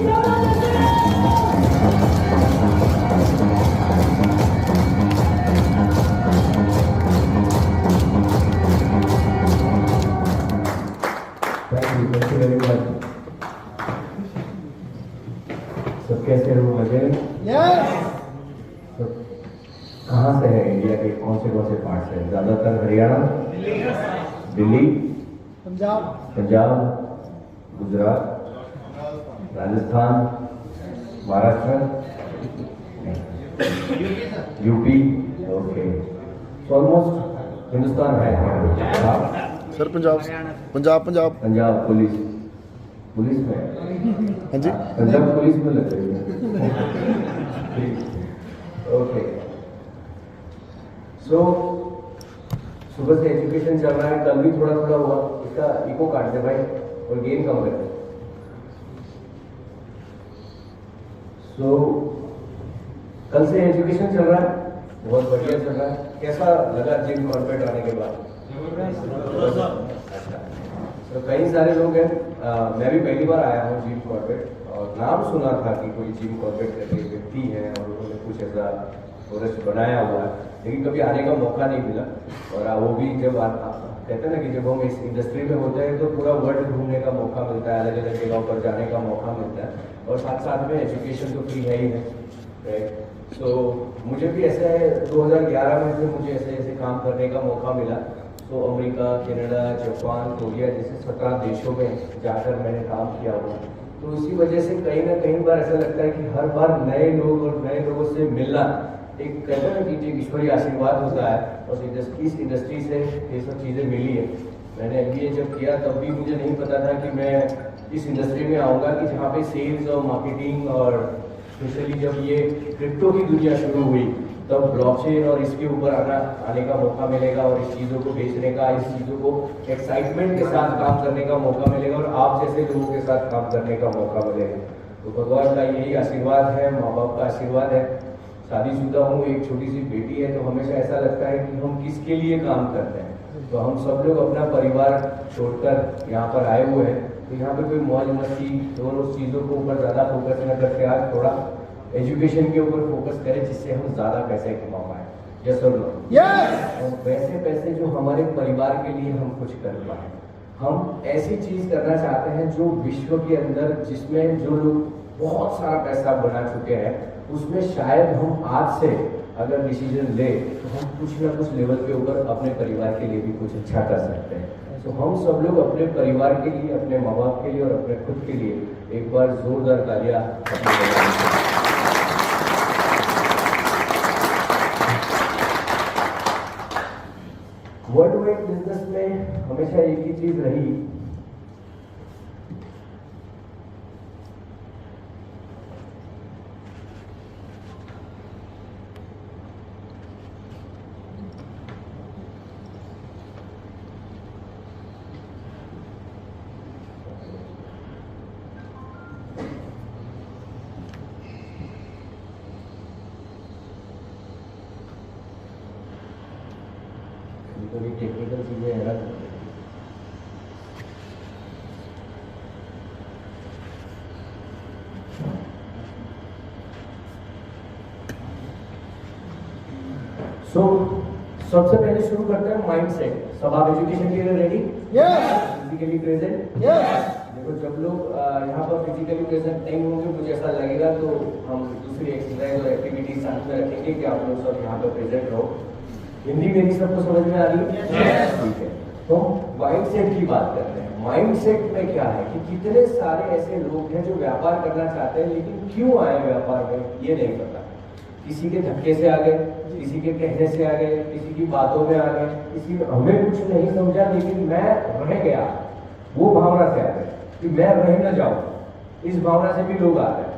Thank you very much. So कैसे हो मजे? Yes. तो कहाँ से है इंडिया के कौन से पार्ट से? ज्यादातर हरियाणा, दिल्ली, पंजाब, गुजरात, राजस्थान, महाराष्ट्र, यूपी, ओके, तो ऑलमोस्ट हिंदुस्तान है। सर पंजाब पंजाब पुलिस में, हाँ जी, पंजाब पुलिस में लग रही है। ओके, सो सुबह से एजुकेशन चल रहा है, कल भी थोड़ा हुआ। इसका इको काट दे भाई और गेन कम कर दे। सो कल से एजुकेशन चल रहा है, बहुत बढ़िया चल रहा है। कैसा लगा जिम कॉर्पोरेट आने के बाद? अच्छा, तो कई सारे लोग हैं, मैं भी पहली बार आया हूँ जिम कॉर्पोरेट, और नाम सुना था कि कोई जिम कॉर्पोरेट करके व्यक्ति है और उन्होंने कुछ ऐसा प्रोडक्ट बनाया हुआ है, लेकिन कभी आने का मौका नहीं मिला। और वो भी जब कहते हैं ना कि जब हम इस इंडस्ट्री में होते हैं तो पूरा वर्ल्ड घूमने का मौका मिलता है, अलग अलग जगहों पर जाने का मौका मिलता है, और साथ साथ में एजुकेशन तो फ्री है ही है, राइट। तो मुझे भी ऐसा है, 2011 में फिर मुझे ऐसे काम करने का मौका मिला। तो अमेरिका, कनाडा, जापान, कोरिया जैसे 17 देशों में जाकर मैंने काम किया हुआ। तो उसी वजह से कहीं ना कहीं बार ऐसा लगता है कि हर बार नए लोग और नए लोगों से मिलना एक कहते हैं ना कि एक ईश्वरीय आशीर्वाद होता है, और इस इंडस्ट्री से ये सब चीज़ें मिली है। मैंने MBA जब किया तब भी मुझे नहीं पता था कि मैं इस इंडस्ट्री में आऊँगा कि जहाँ पे सेल्स और मार्केटिंग, और स्पेशली जब ये क्रिप्टो की दुनिया शुरू हुई तब ब्लॉकचेन और इसके ऊपर आने का मौका मिलेगा, और इस चीज़ों को बेचने का, इस चीज़ों को एक्साइटमेंट के साथ काम करने का मौका मिलेगा, और आप जैसे लोगों के साथ काम करने का मौका मिलेगा। तो भगवान का यही आशीर्वाद है, माँ बाप का आशीर्वाद है। शादीशुदा हूँ, एक छोटी सी बेटी है, तो हमेशा ऐसा लगता है कि हम किसके लिए काम करते हैं। तो हम सब लोग अपना परिवार छोड़कर यहाँ पर आए हुए हैं, तो यहाँ पे कोई मौज मस्ती दोनों चीज़ों को ऊपर ज़्यादा फोकस न करके आज थोड़ा एजुकेशन के ऊपर फोकस करें, जिससे हम ज़्यादा पैसे कमा पाए। यस और नो? यस। और वैसे पैसे जो हमारे परिवार के लिए हम कुछ कर पाए। हम ऐसी चीज़ करना चाहते हैं जो विश्व के अंदर, जिसमें जो लोग बहुत सारा पैसा बना चुके हैं, उसमें शायद हम आज से अगर डिसीजन ले तो हम कुछ ना कुछ लेवल के ऊपर अपने परिवार के लिए भी कुछ अच्छा कर सकते हैं। तो हम सब लोग अपने परिवार के लिए, अपने माँ बाप के लिए और अपने खुद के लिए एक बार जोरदार तालियां अपने वर्ल्ड वाइड बिजनेस में हमेशा एक ही चीज रही, थोड़ी टेक्निकल चीजें है ना। सो सबसे पहले शुरू करते हैं माइंड सेट। सब आप एजुकेशन के लिए ready? Yes. Physically present? Yes. देखो, जब लोग यहाँ पर फिजिकली प्रेजेंट नहीं होंगे, मुझे ऐसा लगेगा, तो हम दूसरी एक्सरसाइज और एक्टिविटी साथ में रखेंगे कि आप लोग सब यहाँ पर प्रेजेंट रहो। हिंदी मेरी सबको समझ में आ रही है? ठीक है। तो माइंड सेट की बात करते हैं। माइंड सेट में क्या है कि कितने सारे ऐसे लोग हैं जो व्यापार करना चाहते हैं, लेकिन क्यों आए व्यापार में ये नहीं पता। किसी के धक्के से आ गए, किसी के कहने से आ गए, किसी की बातों में आ गए, किसी ने हमें कुछ नहीं समझा, लेकिन मैं रह गया, वो भावना से आ गए कि मैं रह न जाऊं। इस भावना से भी लोग आ रहे हैं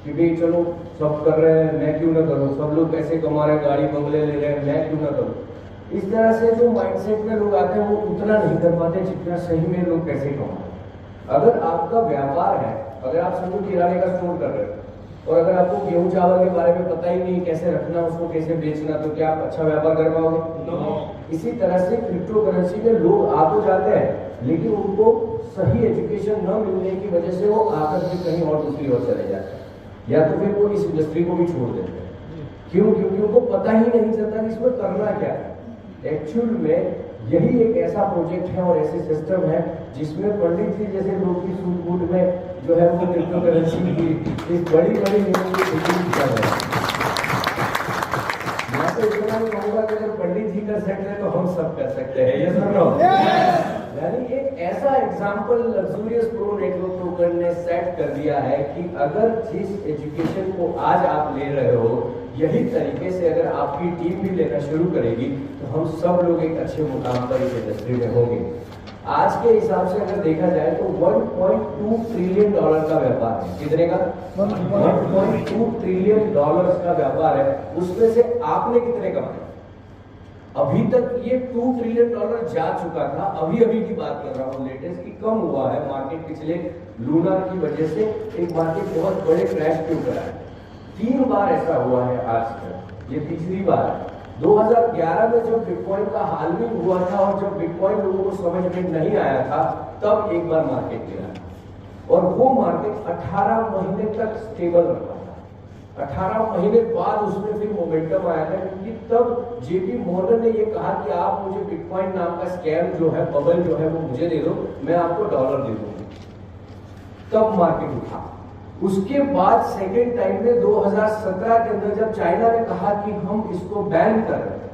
कि भाई चलो सब कर रहे हैं, मैं क्यों ना करूं, सब लोग पैसे कमा रहे हैं, गाड़ी बंगले ले रहे हैं, मैं क्यों ना करूं। इस तरह से जो माइंडसेट में लोग आते हैं वो उतना नहीं कर पाते जितना सही में लोग पैसे कमाते। अगर आपका व्यापार है, अगर आप समझो किराने का स्टोर कर रहे हो, और अगर आपको गेहूं चावल के बारे में पता ही नहीं कैसे रखना, उसको कैसे बेचना, तो क्या आप अच्छा व्यापार कर पाओगे? इसी तरह से क्रिप्टो करेंसी में लोग आ तो जाते हैं, लेकिन उनको सही एजुकेशन न मिलने की वजह से वो आकर के कहीं और दूसरी ओर चले जाते हैं, या तो फिर वो इस इंडस्ट्री को भी छोड़ देते हैं। क्यों? क्योंकि उनको पता ही नहीं चलता कि इसमें करना क्या है। एक्चुअल में यही एक ऐसा प्रोजेक्ट है और ऐसे सिस्टम है जिसमें पंडित जी जैसे लोग की सूट में जो है वो क्रिप्टो करेंसी की इस बड़ी बड़ी किया गया। मैं तो इतना ही कहूँगा कि अगर पंडित जी कर सकते हैं तो हम सब कर सकते हैं। ये सुन लो, यानी एक ऐसा example luxurious pro network token ने सेट कर दिया है कि अगर जिस एजुकेशन को आज आप ले रहे हो यही तरीके से अगर आपकी टीम भी लेना शुरू करेगी तो हम सब लोग एक अच्छे मुकाम पर इस इंडस्ट्री में होंगे। आज के हिसाब से अगर देखा जाए तो 1.2 ट्रिलियन डॉलर का व्यापार है। कितने का? 1.2 ट्रिलियन डॉलर्स का व्यापार है। उसमें से आपने कितने कमाए? अभी तक ये 2 ट्रिलियन डॉलर जा चुका था। अभी की बात कर रहा हूँ, लेटेस्ट की कम हुआ है मार्केट पिछले लूनार की वजह से एक मार्केट बहुत बड़े क्रैश के ऊपर आया। 3 बार ऐसा हुआ है आज तक, ये तीसरी बार है। 2011 में जब बिटकॉइन का हालविंग हुआ था और जब बिटकॉइन लोगों को समझ में नहीं आया था तब एक बार मार्केट गिरा और वो मार्केट 18 महीने तक स्टेबल रहा था। 18 महीने बाद उसमें फिर मोमेंटम आया था क्योंकि तब जेपी मॉर्गन ने ये कहा कि आप मुझे बिटकॉइन नाम का स्कैम जो है, बबल जो है वो मुझे दे दो, मैं आपको डॉलर दे दूंगा। तब मार्केट उठा। उसके बाद सेकेंड टाइम में 2017 के अंदर जब चाइना ने कहा कि हम इसको बैन कर रहे हैं,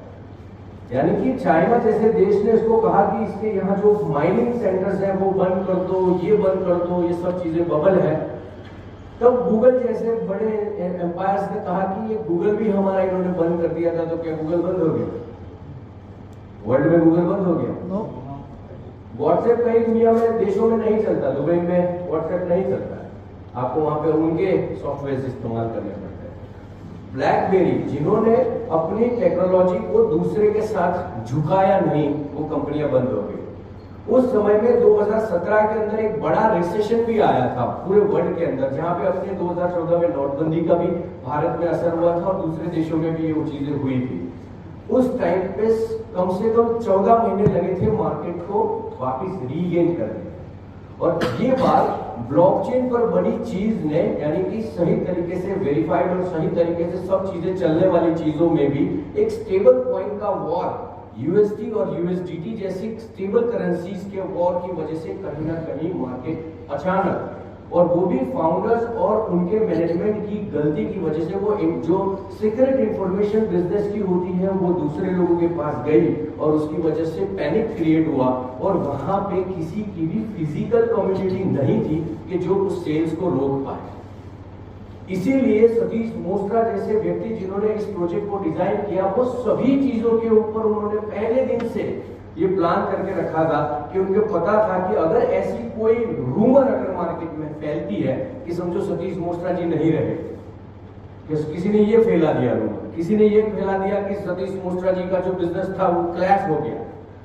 यानी कि चाइना जैसे देश ने इसको कहा कि इसके यहाँ जो माइनिंग सेंटर्स हैं वो बंद कर दो, ये बंद कर दो, ये सब चीजें बबल है। तब गूगल जैसे बड़े एम्पायर्स ने कहा कि ये गूगल भी हमारा इन्होंने बंद कर दिया था, तो क्या गूगल बंद हो गया? वर्ल्ड में गूगल बंद हो गया? व्हाट्सएप कई दुनिया में देशों में नहीं चलता, दुबई में व्हाट्सएप नहीं चलता, आपको वहां पे उनके सॉफ्टवेयर इस्तेमाल करने पड़ते हैं। ब्लैकबेरी जिन्होंने अपनी टेक्नोलॉजी को दूसरे के साथ झुकाया नहीं, वो कंपनियां बंद हो गई। उस समय में 2017 के अंदर एक बड़ा रिसेशन भी आया था पूरे वर्ल्ड के अंदर, जहां पे अपने 2014 में नोटबंदी का भी भारत में असर हुआ था और दूसरे देशों में भी ये वो चीजें हुई थी। उस टाइम पे कम से कम 14 महीने लगे थे मार्केट को वापिस रीगेन करने। और ये बात ब्लॉकचेन पर बनी चीज ने, यानी कि सही तरीके से वेरीफाइड और सही तरीके से सब चीजें चलने वाली चीजों में भी एक स्टेबल कॉइन का वॉर, यूएसडी और यूएसडीटी जैसी स्टेबल करेंसीज के वॉर की वजह से कहीं ना कहीं मार्केट अचानक, और वो भी फाउंडर्स और उनके मैनेजमेंट की गलती की वजह से, वो जो सीक्रेट इंफॉर्मेशन बिजनेस की होती है वो दूसरे लोगों के पास गई और उसकी वजह से पैनिक क्रिएट हुआ और वहां पे किसी की भी फिजिकल कम्युनिटी नहीं थी कि जो उस सेल्स को रोक पाए। इसीलिए सतीश मोस्ट्रा जैसे व्यक्ति जिन्होंने इस प्रोजेक्ट को डिजाइन किया, वो सभी चीजों के ऊपर उन्होंने पहले दिन से ये प्लान करके रखा था कि उनको पता था कि अगर ऐसी कोई रूमर अगर मार्केट में फैलती है कि समझो सतीश मोस्ट्रा जी नहीं रहे, किसी ने ये फैला दिया रूमर, किसी ने ये फैला दिया कि सतीश मोस्ट्रा जी का जो बिजनेस था वो क्लैश हो गया,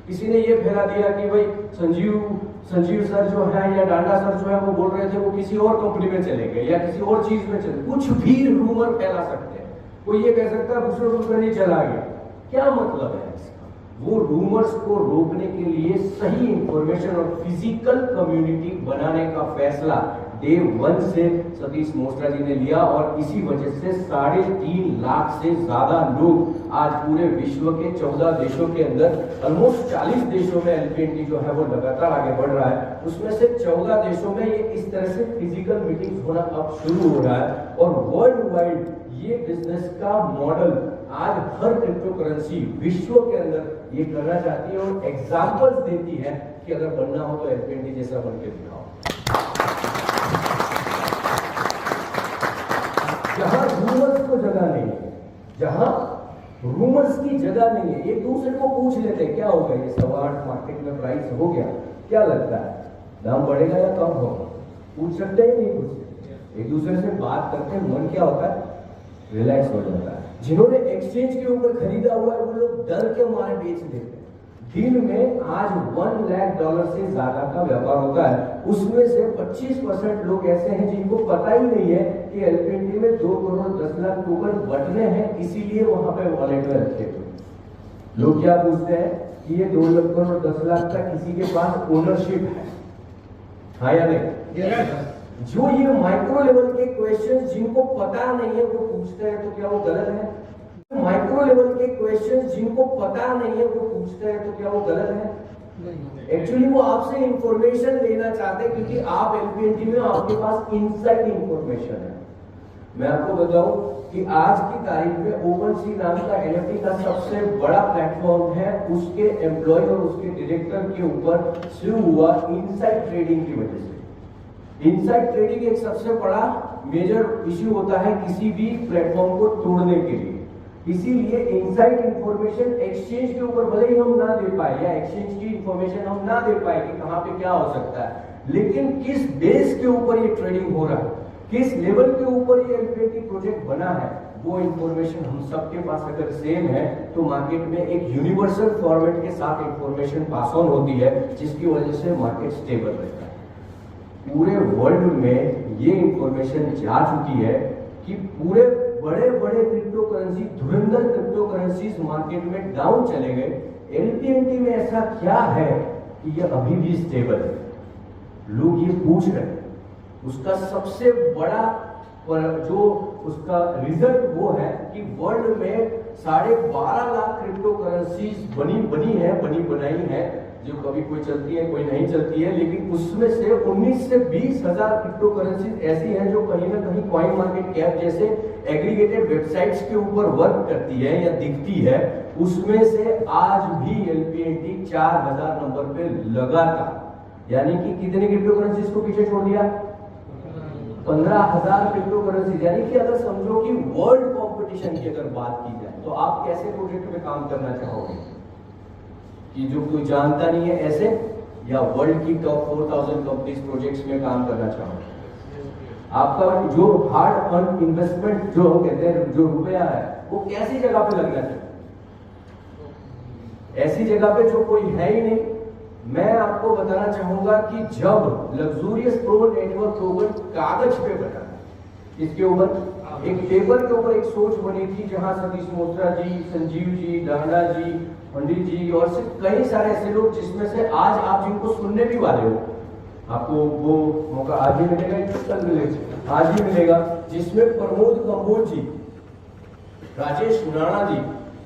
किसी ने ये फैला दिया कि भाई संजीव सर जो है या डांडा सर जो है वो बोल रहे थे वो किसी और कंपनी में चले गए या किसी और चीज में चले, कुछ भी रूमर फैला सकते हैं। कोई ये कह सकता है दूसरे रूमर नहीं चला गया, क्या मतलब है इसका? वो रूमर्स को रोकने के लिए सही इंफॉर्मेशन और फिजिकल कम्युनिटी बनाने का फैसला डे 1 से सतीश मोस्ट्रा जी ने लिया और इसी वजह से 3.5 लाख से ज्यादा लोग आज पूरे विश्व के 14 देशों के अंदर, ऑलमोस्ट 40 देशों में एलपीएनटी जो है वो लगातार आगे बढ़ रहा है। उसमें से 14 देशों में ये इस तरह से फिजिकल मीटिंग्स होना अब शुरू हो रहा है और वर्ल्ड वाइड ये बिजनेस का मॉडल आज हर क्रिप्टो करेंसी विश्व के अंदर ये करना चाहती है और एग्जांपल्स देती है कि अगर बनना हो तो एलपीएनटी जैसा बन के दिखाओ। जहां रूमर्स को जगह नहीं है, जहां रूमर्स की जगह नहीं है, एक दूसरे को पूछ लेते हैं क्या होगा ये 8.25 मार्केट में प्राइस हो गया, क्या लगता है दाम बढ़ेगा या कम होगा? पूछ सकते हैं नहीं पूछ सकते, एक दूसरे से बात करते हैं, मन क्या होता है रिलैक्स हो जाता है। जिन्होंने एक्सचेंज के ऊपर खरीदा हुआ है वो लोग डर के मारे बेच देते हैं। दिन में आज $1 लाख से ज्यादा का व्यापार होता है, उसमें से 25% लोग ऐसे हैं जिनको पता ही नहीं है कि एलपीएनटी में 2 करोड़ 10 लाख टोकन बटने हैं, इसीलिए वहां पे वॉलेट में रखे हुए लोग क्या पूछते हैं कि ये 2 लाख करोड़ 10 लाख का किसी के पास ओनरशिप है, हाँ या नहीं? जो ये माइक्रो लेवल के क्वेश्चंस जिनको पता नहीं है वो पूछते हैं तो क्या वो गलत है? माइक्रो लेवल के क्वेश्चंस जिनको पता नहीं है वो पूछते हैं तो क्या वो गलत है? एक्चुअली वो आपसे इंफॉर्मेशन लेना चाहते हैं क्योंकि आप एलपीएनटी में आपके पास इनसाइड इंफॉर्मेशन है। मैं आपको बताऊं कि आज की तारीख में ओपनसी नाम का एनएफटी का सबसे बड़ा प्लेटफॉर्म है, उसके एम्प्लॉय और उसके डायरेक्टर के ऊपर शुरू हुआ इनसाइड ट्रेडिंग की वजह से। इनसाइड ट्रेडिंग एक सबसे बड़ा मेजर इश्यू होता है किसी भी प्लेटफॉर्म को तोड़ने के लिए। इसीलिए इनसाइड इंफॉर्मेशन एक्सचेंज के ऊपर भले ही हम ना दे पाए या एक्सचेंज की इंफॉर्मेशन हम ना दे पाए कि कहां पे क्या हो सकता है, लेकिन किस बेस के ऊपर ये ट्रेडिंग हो रहा है, किस लेवल के ऊपर ये एलपीएनटी प्रोजेक्ट बना है, वो इंफॉर्मेशन हम सबके पास अगर सेम है तो मार्केट में एक यूनिवर्सल फॉर्मेट के साथ इंफॉर्मेशन पास ऑन होती है, जिसकी वजह से मार्केट स्टेबल रहता है। पूरे वर्ल्ड में ये इंफॉर्मेशन जा चुकी है कि पूरे बड़े बड़े क्रिप्टो करेंसी, धुरंधर क्रिप्टो करेंसीज मार्केट में डाउन चले गए। एलपीएनटी में ऐसा क्या है कि ये अभी भी स्टेबल है? लोग ये पूछ रहे हैं। उसका सबसे बड़ा जो उसका रिजल्ट वो है कि वर्ल्ड में 12.5 लाख क्रिप्टो करेंसीज बनी बनाई है, जो कभी कोई चलती है कोई नहीं चलती है, लेकिन उसमें से 19 से 20 हजार क्रिप्टो करेंसीज ऐसी हैं जो कहीं ना कहीं कॉइन मार्केट कैप जैसे एग्रीगेटेड वेबसाइट्स के ऊपर वर्क करती है या दिखती है। उसमें से आज भी एलपीएनटी 4000 नंबर पे लगातार, यानी कि कितने क्रिप्टो करेंसीज को पीछे छोड़ दिया? 15,000 क्रिप्टो करेंसी। यानी कि अगर समझो कि वर्ल्ड कंपटीशन की अगर बात की जाए तो आप कैसे प्रोजेक्ट में काम करना चाहोगे कि जो कोई जानता नहीं है ऐसे, या वर्ल्ड की टॉप 4000 कंपनीज प्रोजेक्ट्स में काम करना चाहोगे? आपका जो हार्ड अर्न इन्वेस्टमेंट जो कहते हैं, जो रुपया है, वो कैसी जगह पे लगना चाहिए? ऐसी जगह पे जो कोई है ही नहीं। मैं आपको बताना चाहूंगा कि जब लग्जूरियस प्रो नेटवर्क टोकन कागज पे बना, इसके ऊपर एक पेपर के ऊपर एक सोच बनी थी, जहां सतीश मोत्रा जी, संजीव जी, डांडा जी, पंडित जी और कई सारे ऐसे लोग, जिसमें से आज आप जिनको सुनने भी वाले हो, आपको वो मौका आज ही मिलेगा, कल मिलेगा, आज ही मिलेगा, जिसमें प्रमोद कंबोज जी, राजेश राणा जी,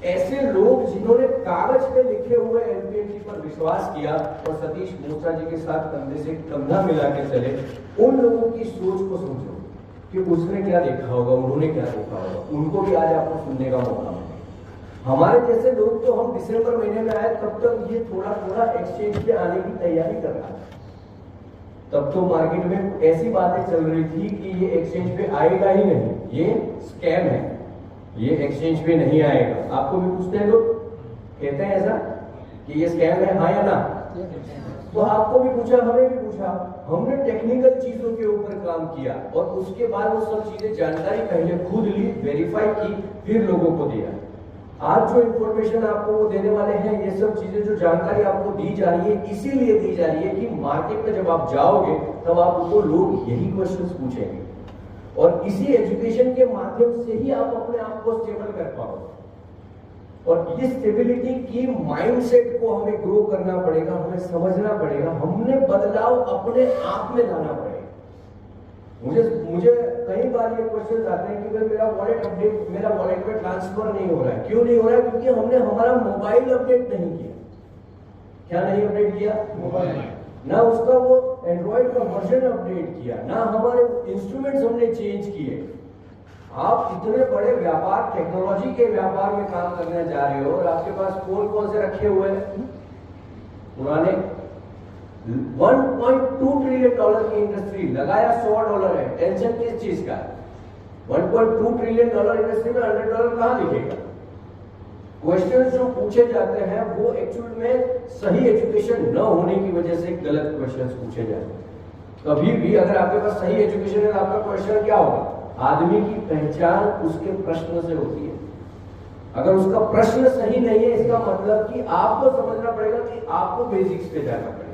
ऐसे लोग जिन्होंने कागज पे लिखे हुए एलपीएनटी पर विश्वास किया और सतीश मोत्रा जी के साथ कंधे से कंधा मिला के चले। उन लोगों की सोच को समझो कि उसने क्या देखा होगा, उन्होंने क्या देखा होगा, उनको भी आज आपको सुनने का मौका मिलेगा। हमारे जैसे लोग तो हम दिसंबर महीने में आए तब तक ये थोड़ा थोड़ा एक्सचेंज पे आने की तैयारी कर रहा था। तब तो मार्केट में ऐसी बातें चल रही थी कि ये एक्सचेंज पे आएगा ही नहीं, ये स्कैम है, ये एक्सचेंज पे नहीं आएगा। आपको भी पूछते हैं लोग, कहते हैं ऐसा कि ये स्कैम है, हाँ या ना? तो आपको भी पूछा, हमें भी पूछा, हमने टेक्निकल चीजों के ऊपर काम किया और उसके बाद वो सब चीजें जानकारी पहले खुद ली, वेरीफाई की, फिर लोगों को दिया। आज जो इंफॉर्मेशन आपको वो देने वाले हैं, ये सब चीजें जो जानकारी आपको दी जा रही है, इसीलिए दी जा रही है कि मार्केट में जब आप जाओगे तब आपको लोग यही क्वेश्चंस पूछेंगे और इसी एजुकेशन के माध्यम से ही आप अपने आप को स्टेबल कर पाओगे। और इस स्टेबिलिटी की माइंडसेट को हमें ग्रो करना पड़ेगा, हमें समझना पड़ेगा, हमने बदलाव अपने आप में लाना पड़ेगा। मुझे कई बार ये क्वेश्चन आते हैं कि भाई मेरा वॉलेट में ट्रांसफर नहीं हो रहा है। क्यों नहीं हो रहा है? क्योंकि हमने हमारा मोबाइल अपडेट नहीं किया। क्या नहीं अपडेट किया? मोबाइल। ना उसका वो एंड्रॉइड का वर्जन अपडेट किया, ना हमारे इंस्ट्रूमेंट्स हमने चेंज किए। आप इतने बड़े व्यापार, टेक्नोलॉजी के व्यापार में काम करने जा रहे हो और आपके पास फोन कौन से रखे हुए हैं? पुराने। $1.2 ट्रिलियन की इंडस्ट्री, लगाया $100 है। टेंशन किस चीज का? 1.2 ट्रिलियन इंडस्ट्री में $100 कहां दिखेगा? क्वेश्चंस जो पूछे जाते हैं वो एक्चुअल में सही एजुकेशन न होने की वजह से गलत क्वेश्चंस पूछे जाते हैं। कभी भी अगर आपके पास सही एजुकेशन है तो आपका क्वेश्चन क्या होगा? आदमी की पहचान उसके प्रश्न से होती है। अगर उसका प्रश्न सही नहीं है, इसका मतलब कि आपको समझना पड़ेगा कि आपको बेसिक्स पे जाना पड़ेगा।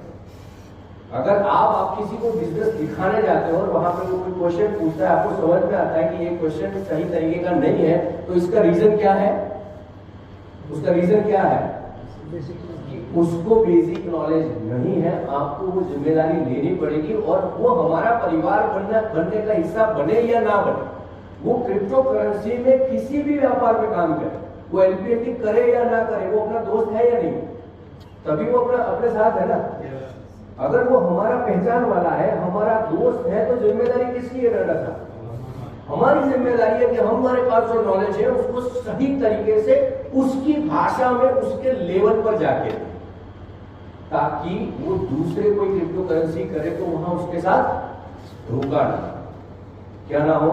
अगर आप किसी को बिजनेस दिखाने जाते हो और वहां पे कोई क्वेश्चन पूछता है, आपको समझ में आता है कि ये क्वेश्चन सही तरीके का नहीं है, तो इसका रीजन क्या है? उसका रीजन क्या है? कि उसको बेसिक नॉलेज नहीं है, आपको वो जिम्मेदारी लेनी पड़ेगी और वो हमारा परिवार बनने का हिस्सा बने या ना बने, वो क्रिप्टो करेंसी में किसी भी व्यापार में काम करे, वो एलपीएटी करे या ना करे, वो अपना दोस्त है या नहीं, तभी वो अपने साथ है ना। अगर वो हमारा पहचान वाला है, हमारा दोस्त है, तो जिम्मेदारी किसकी है डाटा साहब? हमारी जिम्मेदारी है कि हमारे पास जो नॉलेज है उसको सही तरीके से उसकी भाषा में उसके लेवल पर जाके, ताकि वो दूसरे कोई क्रिप्टो करेंसी करे तो वहां उसके साथ धोखा ना, क्या ना हो,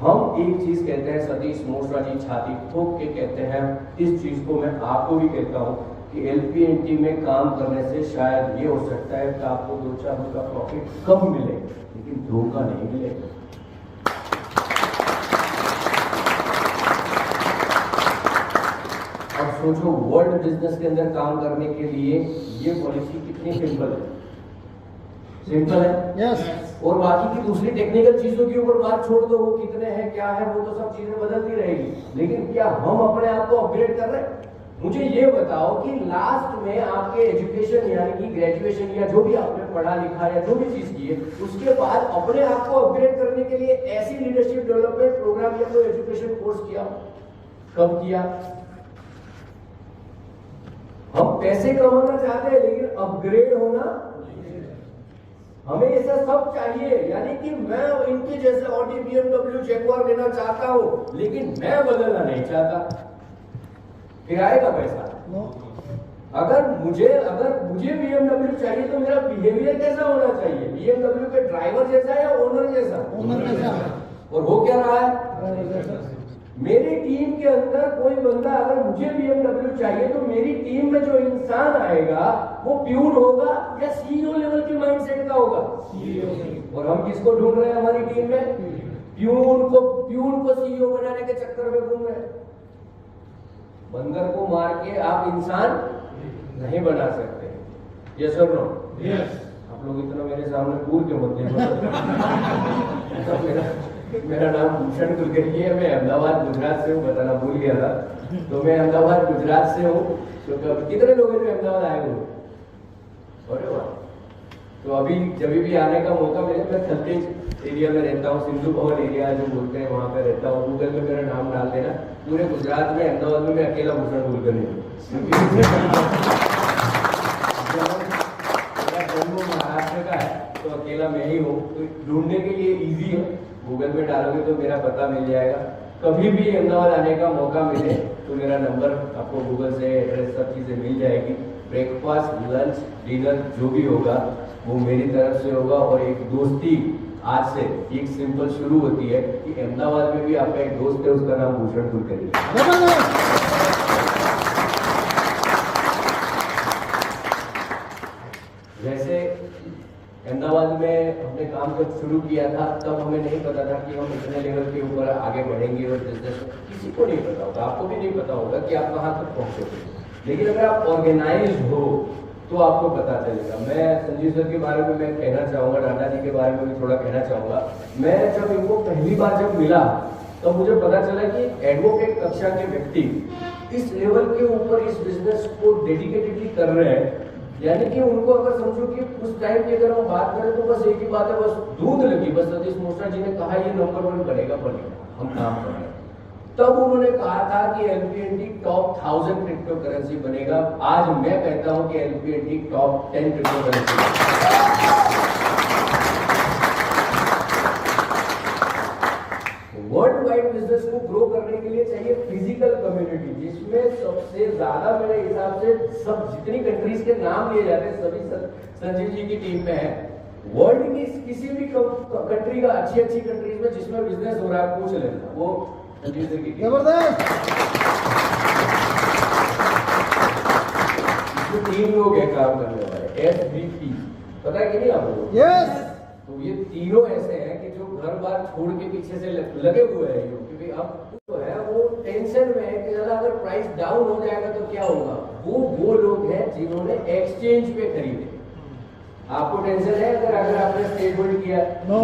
हम एक चीज कहते हैं, सतीश मोशरा जी छाती ठोक के कहते हैं, इस चीज को मैं आपको भी कहता हूं कि एलपीएनटी में काम करने से शायद ये हो सकता है कि आपको 2-4 रुपया प्रॉफिट कम मिले, लेकिन धोखा नहीं मिलेगा। अब सोचो, वर्ल्ड बिजनेस के अंदर काम करने के लिए ये पॉलिसी कितनी सिंपल है, सिंपल है। यस। और बाकी की दूसरी टेक्निकल चीजों के ऊपर बात छोड़ दो, वो कितने हैं क्या है, वो तो सब चीजें बदलती रहेगी, लेकिन क्या हम अपने आप को अपग्रेड कर रहे हैं? मुझे ये बताओ कि लास्ट में आपके एजुकेशन यानी कि ग्रेजुएशन या जो भी आपने पढ़ा लिखा या जो भी चीज की है, उसके बाद अपने आप को अपग्रेड करने के लिए ऐसी लीडरशिप डेवलपमेंट प्रोग्राम या कोई एजुकेशन कोर्स किया? कब किया? हम पैसे कमाना चाहते हैं लेकिन अपग्रेड होना, हमें ऐसा सब चाहिए, यानी कि मैं इनके जैसे ऑडी बीएमडब्ल्यू जैगुआर लेना चाहता हूं लेकिन मैं बदलना नहीं चाहता, फिर आएगा पैसा? अगर मुझे बीएमडब्ल्यू चाहिए तो मेरा बिहेवियर कैसा होना चाहिए? बीएमडब्ल्यू के ड्राइवर जैसा या ओनर जैसा? ओनर जैसा। और वो क्या रहा है? मेरी टीम के अंदर कोई बंदा, अगर मुझे बीएमडब्ल्यू चाहिए तो मेरी टीम में जो इंसान आएगा वो प्यून होगा या सीईओ लेवल के माइंडसेट का होगा? और हम किसको ढूंढ रहे हैं हमारी टीम में? प्यून को सीईओ बनाने के चक्कर में घूम रहे हैं। बंदर को मार के आप इंसान नहीं बना सकते, यस और नो? यस। आप लोग इतना मेरे सामने भूल के मत मेरा नाम भूषण कुलकर्णी है, मैं अहमदाबाद गुजरात से हूँ, बताना भूल गया था। तो मैं अहमदाबाद गुजरात से हूँ। तो कितने लोग हैं जो अहमदाबाद आए हुए? अरे वाह। तो अभी जब भी आने का मौका मिले, मैं थलतेज एरिया में रहता हूँ, सिंधु भवन एरिया जो बोलते हैं वहाँ पे रहता हूँ। गूगल में मेरा नाम डाल देना, पूरे गुजरात में अहमदाबाद में मैं अकेला भूषण कुलकर्णी हूँ। महाराष्ट्र का है तो अकेला मैं ही हूँ, तो ढूंढने के लिए इजी है, गूगल पे डालोगे तो मेरा पता मिल जाएगा। कभी भी अहमदाबाद आने का मौका मिले तो मेरा नंबर आपको गूगल से, एड्रेस, सब चीजें मिल जाएगी। ब्रेकफास्ट, लंच, डिनर जो भी होगा वो मेरी तरफ से होगा। और एक दोस्ती आज से एक सिंपल शुरू होती है कि अहमदाबाद में भी आपका एक दोस्त है, उसका नाम भूषण कुलकर्णी है। वैसे अहमदाबाद में हमने काम जब शुरू किया था तब हमें नहीं पता था कि हम इतने लेवल के ऊपर आगे बढ़ेंगे और बिजनेस, किसी को नहीं पता होगा, आपको भी नहीं पता होगा कि आप कहाँ तक पहुंचोगे। लेकिन अगर आप ऑर्गेनाइज हो तो आपको पता चलेगा। मैं संजीव सर के बारे में मैं कहना चाहूँगा, डाटा जी के बारे में भी थोड़ा कहना चाहूँगा। मैं जब इनको पहली बार जब मिला तो मुझे पता चला कि एडवोकेट कक्षा के व्यक्ति इस लेवल के ऊपर इस बिजनेस को डेडिकेटेडली कर रहे हैं, यानी कि उनको अगर समझो कि उस टाइम की अगर हम बात करें तो बस एक ही बात है, बस दूध लगी, बस सतीश मोशरा जी ने कहा ये नंबर 1 बनेगा, हम काम कर रहे हैं। तब उन्होंने कहा था कि एलपीएनटी टॉप 1000 क्रिप्टो करेंसी बनेगा। आज मैं कहता हूं कि LPNT top 10 crypto currency. World wide business को ग्रो करने के लिए चाहिए फिजिकल कम्युनिटी, जिसमें सबसे ज्यादा मेरे हिसाब से सब जितनी कंट्रीज के नाम लिए जाते हैं सभी संजीव जी की टीम में है। वर्ल्ड की किसी भी कंट्री का, अच्छी कंट्रीज में जिसमें बिजनेस हो रहा है, पूछ लेना, वो संजीव जी की टीम। जबरदस्त। 3 लोग हैं काम करने वाले, SVP, पता है कि नहीं आपको? यस। तो ये तीनों ऐसे हैं कि जो घर बार छोड़ के पीछे से लगे हुए हैं, क्योंकि अब तो है वो टेंशन में है कि ज्यादा अगर प्राइस डाउन हो जाएगा तो क्या होगा। वो लोग हैं जिन्होंने एक्सचेंज पे खरीदे। आपको टेंशन है अगर आपने स्टेट होल्ड किया? नो।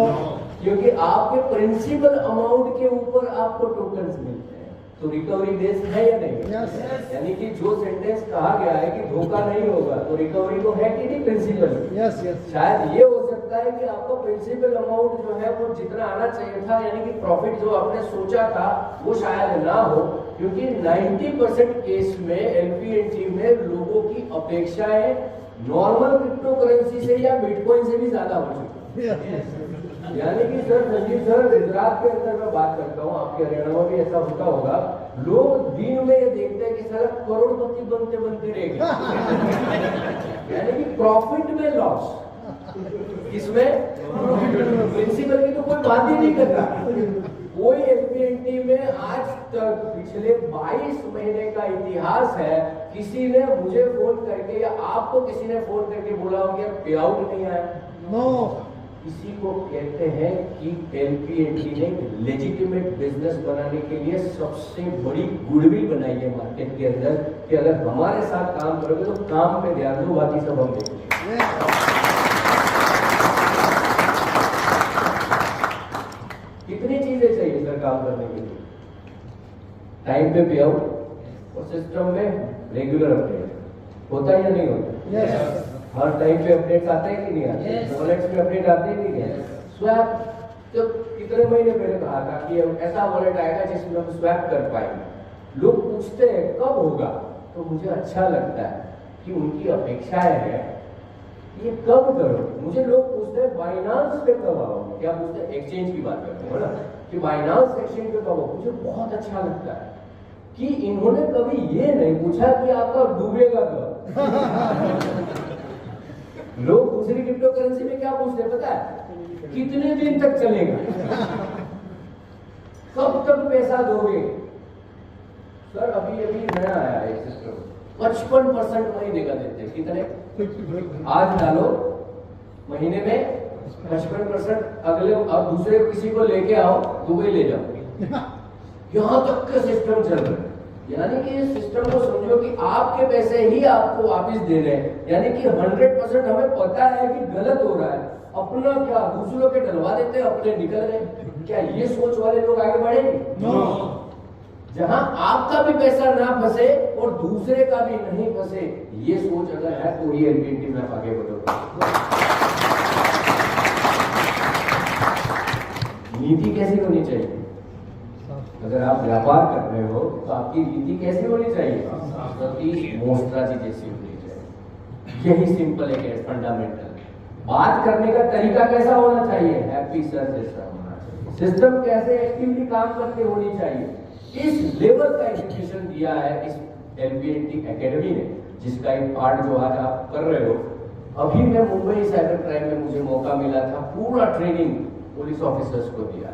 क्योंकि आपके प्रिंसिपल अमाउंट के ऊपर आपको टोकन्स मिलते हैं। तो रिकवरी बेस्ड है या नहीं? Yes. यानी कि जो सेंटेंस कहा गया है कि धोखा नहीं होगा, तो रिकवरी तो है कि नहीं प्रिंसिपल? यस यस शायद ये हो सकता है कि आपका प्रिंसिपल अमाउंट जो है वो जितना आना चाहिए था, यानी कि प्रॉफिट जो आपने सोचा था वो शायद ना हो, क्योंकि 90% केस में LP&T में लोगों की अपेक्षाएं नॉर्मल क्रिप्टो करेंसी से या बिटकॉइन से भी ज्यादा हो चुकी है। यानी कि सर संजीव सर, गुजरात के अंदर मैं बात करता हूँ, आपके हरियाणा में भी ऐसा होता होगा, लोग दिन में ये देखते हैं कि सर करोड़पति बनते बनते रह गए। यानी कि प्रॉफिट में लॉस, इसमें प्रिंसिपल की तो कोई बात ही नहीं कर रहा। कोई LP&T में आज तक पिछले 22 महीने का इतिहास है, किसी ने मुझे फोन करके या आपको किसी ने फोन करके बोला हो कि पे आउट नहीं आया? नो। इसी को कहते हैं कि LP&T ने लेजिटिमेट बिजनेस बनाने के लिए सबसे बड़ी गुडविल बनाई है मार्केट के अंदर, कि अगर हमारे साथ काम करोगे तो काम पे ध्यान दो, बाकी सब हम देखेंगे। कितनी चीजें चाहिए सर काम करने के लिए? टाइम पे पे आउट और सिस्टम में रेगुलर अपडेट होता है या नहीं होता? यस। हर टाइम पे अपडेट आते हैं कि नहीं आते? वॉलेट्स में अपडेट आते हैं कि नहीं? स्वैप तो कितने महीने पहले कहा था कि ऐसा वॉलेट आएगा जिसमें हम स्वैप कर पाएंगे। लोग पूछते हैं कब होगा, तो मुझे अच्छा लगता है कि उनकी अपेक्षाएं हैं ये कब करो। मुझे लोग पूछते हैं बाइनांस पे कब आओगे, क्या पूछते हैं? एक्सचेंज की बात करते हैं ना, कि बाइनांस एक्सचेंज पे कब आओ। मुझे बहुत अच्छा लगता है कि इन्होंने कभी ये नहीं पूछा कि आपका डूबेगा कब। लोग दूसरी क्रिप्टो करेंसी में क्या पूछते हैं पता है? कितने दिन तक चलेगा, कब तक पैसा दोगे? सर अभी अभी नया आया है सिस्टम, 55% महीने का देते हैं। कितने? आज डालो, महीने में 55%, अगले अब दूसरे किसी को लेके आओ, दुबई ले जाओ। यहां तक का सिस्टम चल रहा है। यानी कि इस सिस्टम को समझो कि आपके पैसे ही आपको वापस दे रहे हैं। यानी कि 100% हमें पता है कि गलत हो रहा है, अपना क्या दूसरों के डलवा देते हैं, अपने निकल रहे। क्या ये सोच वाले लोग आगे बढ़ेंगे? जहां आपका भी पैसा ना फंसे और दूसरे का भी नहीं फंसे, ये सोच अगर है तो ये LP&T में आगे बढ़ोगे। नीति कैसी होनी चाहिए? अगर आप व्यापार कर रहे हो तो आपकी नीति कैसी होनी चाहिए? सतीश मोस्त्रा जी जैसी होनी चाहिए। यही सिंपल है, फंडामेंटल। बात करने का तरीका कैसा होना चाहिए? हैप्पी सर जैसा होना चाहिए। सिस्टम कैसे एक्टिवली काम करते होनी चाहिए। इस लेवल का एजुकेशन दिया है इस LP&T एकेडमी ने, जिसका एक पार्ट जो आज आप कर रहे हो। अभी मैं मुंबई साइबर क्राइम में मुझे मौका मिला था, पूरा ट्रेनिंग पुलिस ऑफिसर्स को दिया।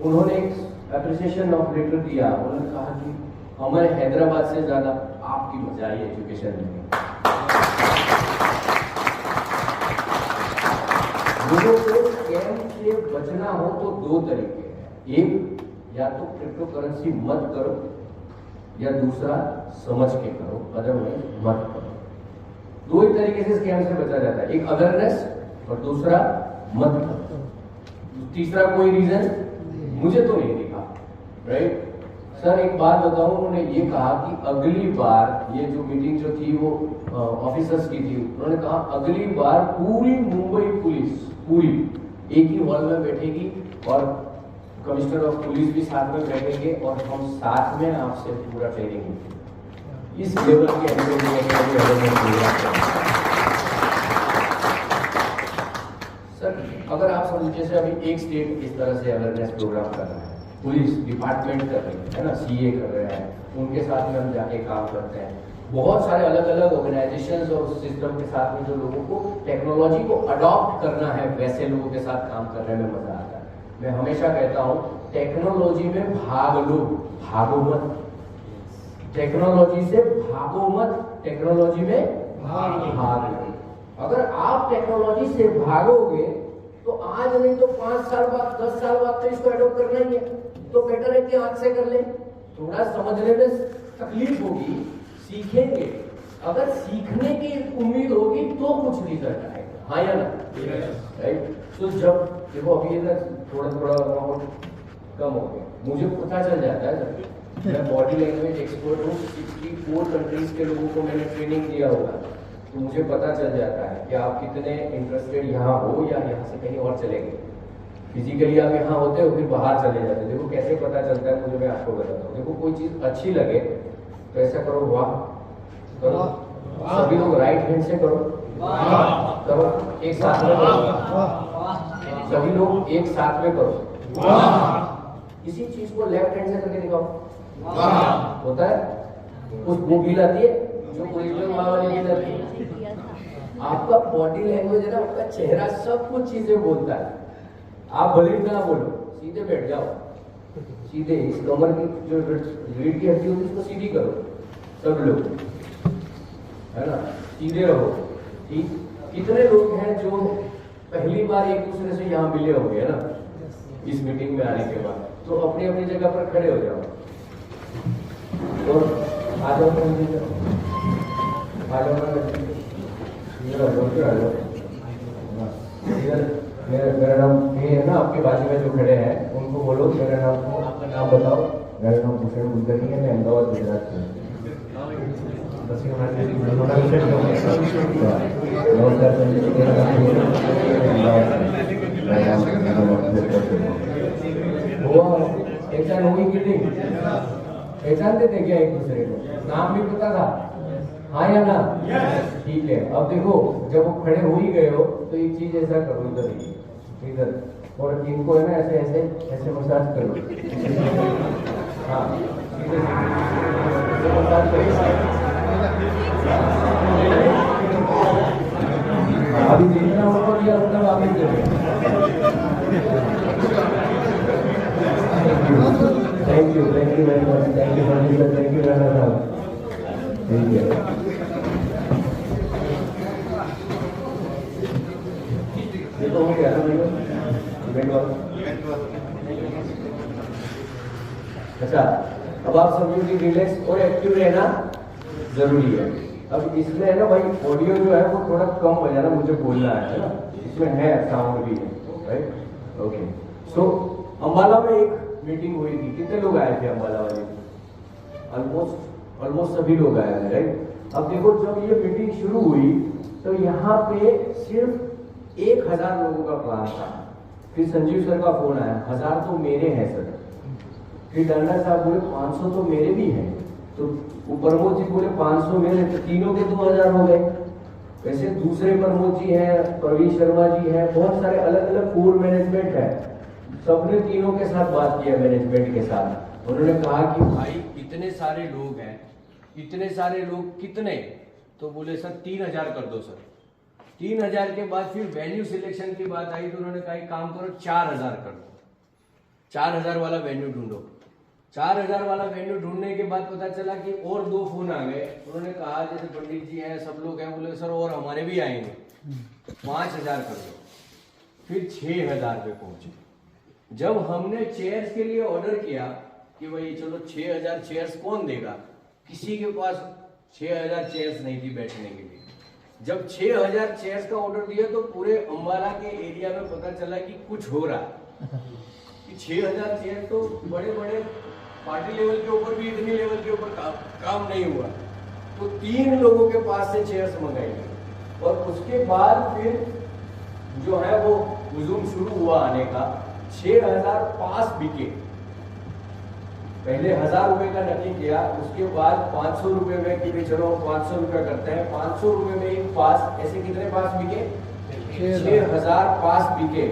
उन्होंने एक एप्रिसिएशन ऑफ लेटर दिया। उन्होंने कहा कि हमारे हैदराबाद से ज्यादा आपकी मजा आई एजुकेशन में। लोगों को स्कैम से बचना हो तो दो तरीके हैं, एक या तो क्रिप्टो करेंसी मत करो, या दूसरा समझ के करो, अदरवाइज मत करो। दो ही तरीके से स्कैम से बचा जाता है, एक अवेयरनेस और दूसरा मत करो। तीसरा कोई रीजन मुझे तो नहीं दिखा। राइट सर, एक बात बताऊं, उन्होंने ये कहा कि अगली बार, ये जो मीटिंग जो थी वो ऑफिसर्स की थी, उन्होंने कहा अगली बार पूरी मुंबई पुलिस पूरी एक ही हॉल में बैठेगी और कमिश्नर ऑफ पुलिस भी साथ में बैठेंगे और हम साथ में आपसे पूरा ट्रेनिंग इस लेवल के सर। अगर आप समझ, जैसे अभी एक स्टेट इस तरह से अवेयरनेस प्रोग्राम कर रहा है, पुलिस डिपार्टमेंट कर रही है ना, CA कर रहे हैं, उनके साथ में हम जाके काम करते हैं। बहुत सारे अलग अलग ऑर्गेनाइजेशंस और सिस्टम के साथ में जो लोगों को टेक्नोलॉजी को अडॉप्ट करना है, वैसे लोगों के साथ काम करने में मजा आता है। मैं हमेशा कहता हूँ टेक्नोलॉजी में भाग लो, भागो मत। टेक्नोलॉजी से भागो मत, टेक्नोलॉजी में भाग लो। अगर आप टेक्नोलॉजी से भागोगे तो आज नहीं तो 5 साल बाद, 10 साल बाद तो इसको अडॉप्ट करना ही है। तो बेटर है कि आज से कर ले। थोड़ा समझने में तकलीफ होगी, सीखेंगे। अगर सीखने की उम्मीद होगी तो कुछ रिजल्ट आएगा, हाँ या ना? राइट। तो जब देखो अभी इधर थोड़ा थोड़ा कम हो गया, मुझे पता चल जाता है मैं बॉडी लैंग्वेज एक्सपर्ट हूँ, 64 कंट्रीज के लोगों को मैंने ट्रेनिंग दिया होगा, तो मुझे पता चल जाता है कि आप कितने इंटरेस्टेड यहाँ हो या यहाँ से कहीं और चलेंगे। फिजिकली आप यहाँ होते हो फिर बाहर चले जाते हो। देखो कैसे पता चलता है मुझे, मैं आपको बताता हूँ। देखो कोई चीज अच्छी लगे तो ऐसा करो, वाह करो। सभी लोग राइट हैंड से करो, करो एक साथ में करो, सभी लोग एक साथ में करो। इसी चीज को लेफ्ट हैंड से करके दिखाओ, होता है? उस वो भी लाती है जो ओरिजिनल माँ वाली भी लाती है। आपका बॉडी लैंग्वेज है ना, आपका चेहरा सब कुछ चीजें बोलता है। आप भले ही ना बोलो, सीधे बैठ जाओ, सीधे इस कमर की जो रीढ़ की हड्डी होती है उसको सीधी करो, सब लोग, है ना, सीधे रहो। ठीक, कितने लोग हैं जो पहली बार एक दूसरे से यहाँ मिले होंगे, है ना, इस मीटिंग में आने के बाद? तो अपनी अपनी जगह पर खड़े हो जाओ और आ जाओ, आ जाओ। मेरा नाम ये है ना, आपके बाजू में जो खड़े हैं उनको बोलो मेरा नाम, आपका नाम बताओ। मेरा नाम भूषण कुलकर्णी है, मैं अहमदाबाद गुजरात से हूँ। पहचान होगी कि नहीं? पहचानते थे क्या एक दूसरे को? नाम भी पता था, हाँ या ना? ठीक है। अब देखो जब वो खड़े हो ही गए हो तो एक चीज ऐसा करो, इधर और इनको है ना ऐसे ऐसे ऐसे मसाज करो। हाँ सीधे मसाज करो। अभी देखना होगा या मतलब आप ही thank you very much, thank you very much. ठीक है, ये तो हो गया ना इवेंट वाला। अच्छा, अब आप सब रिलैक्स और एक्टिव रहना जरूरी है। अब इसमें है ना भाई, ऑडियो जो है वो थोड़ा कम बजाना, मुझे बोलना है ना, इसमें है साउंड भी है, राइट? ओके। सो अंबाला में एक मीटिंग हुई थी, कितने लोग आए थे अंबाला वाले? ऑलमोस्ट सभी लोग आए थे, राइट? अब देखो जब ये मीटिंग शुरू हुई तो यहाँ पे सिर्फ 1000 लोगों का प्लान था। फिर संजीव सर का फोन आया, 1000 तो मेरे हैं सर। फिर डांडा साहब बोले 500 तो मेरे भी हैं। तो प्रमोद जी बोले 500 मेरे, तो तीनों के 2000 हो गए। वैसे दूसरे प्रमोद जी हैं, प्रवीण शर्मा जी हैं, बहुत सारे अलग अलग कोर मैनेजमेंट है। सबने तीनों के साथ बात किया, मैनेजमेंट के साथ। उन्होंने कहा कि भाई इतने सारे लोग हैं, इतने सारे लोग कितने? तो बोले सर 3000 कर दो सर। 3000 के बाद फिर वेन्यू सिलेक्शन की बात आई तो उन्होंने कहा काम करो 4000 कर दो, 4000 वाला वेन्यू ढूंढो। 4000 वाला वेन्यू ढूंढने के बाद पता चला कि और 2 फोन आ गए। उन्होंने कहा जैसे पंडित जी हैं, सब लोग हैं, बोले सर और हमारे भी आएंगे, 5000 कर दो। फिर 6000 पे पहुंचे। जब हमने चेयर्स के लिए ऑर्डर किया कि भाई चलो 6000 चेयर्स कौन देगा, किसी के पास 6000 चेयर्स नहीं थी बैठने के लिए। जब 6000 चेयर्स का ऑर्डर दिया तो पूरे अंबाला के एरिया में पता चला कि कुछ हो रहा है, कि 6000 चेयर तो बड़े बड़े पार्टी लेवल के ऊपर भी इतनी लेवल के ऊपर काम नहीं हुआ। तो 3 लोगों के पास से चेयर्स मंगाई गई और उसके बाद फिर जो है वो हुजूम शुरू हुआ आने का। 6000 पास बिके। पहले 1000 रुपए का नक्की किया, उसके बाद 500 रुपए में कि भाई चलो 500 रुपए करते हैं। 500 रुपए में एक पास, ऐसे कितने पास बिके? 6000 पास बिके।